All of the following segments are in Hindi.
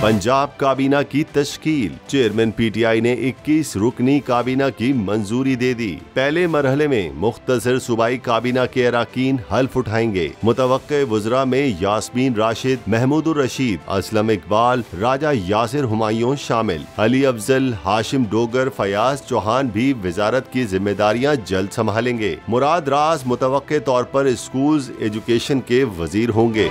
पंजाब काबीना की तश्कील। चेयरमैन PTI ने 21 रुकनी काबीना की मंजूरी दे दी। पहले मरहले में मुख्तसर सूबाई काबीना के अराकीन हल्फ उठाएंगे। मुतवक्के वज़रा में यास्मीन राशिद, महमूदुर रशीद, असलम इकबाल, राजा यासिर हुमायूं शामिल। अली अफजल, हाशिम डोगर, फयाज चौहान भी वजारत की जिम्मेदारियां जल्द संभालेंगे। मुराद राज मुतवक्के तौर पर स्कूल्स एजुकेशन के वजीर होंगे।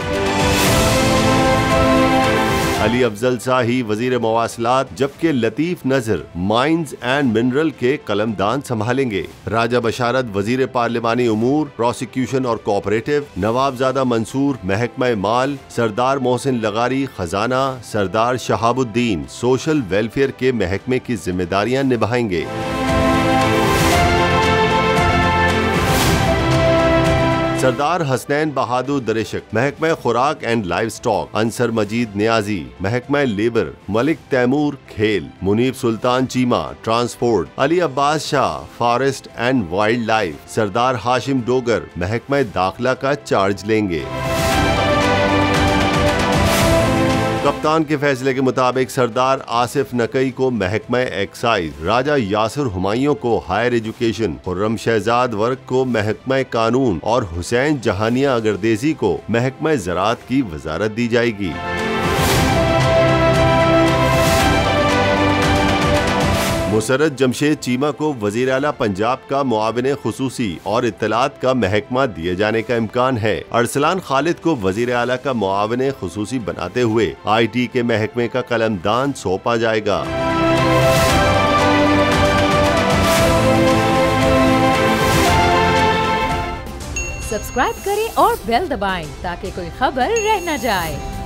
अली अफजल शाही वजीर मवासलात, जबकि लतीफ नजर माइंस एंड मिनरल के कलमदान संभालेंगे। राजा बशारत वजीर पार्लिमानी उमूर, प्रोसिक्यूशन और कोऑपरेटिव, नवाबजादा मंसूर महकमा माल, सरदार मोहसिन लगारी खजाना, सरदार शहाबुद्दीन सोशल वेलफेयर के महकमे की जिम्मेदारियां निभाएंगे। सरदार हसनैन बहादुर दरिशक महकमा खुराक and livestock, Ansar Majeed Niazi महकमा लेबर, मलिक तैमूर खेल, Munib Sultan Cheema transport, Ali Abbas Shah forest and wildlife, Sardar Hashim Dogar महकमा दाखिला का चार्ज लेंगे। कप्तान के फैसले के मुताबिक सरदार आसिफ नकई को महकमा एक्साइज, राजा यासिर हुमायूं को higher education, Khurram Shahzad work को महकमा कानून और हुसैन जहानिया अगरदेजी को महकमा ज़राअत की वजारत दी जाएगी। मुसर्रत जमशेद चीमा को वज़ीर आला पंजाब का मुआविन खुसूसी और इत्तलात का महकमा दिए जाने का इम्कान है। अरसलान खालिद को वज़ीर आला का मुआविन खुसूसी बनाते हुए IT के महकमे का कलमदान सौंपा जाएगा। सब्सक्राइब करें और बेल दबाएं ताकि कोई खबर रह न जाए।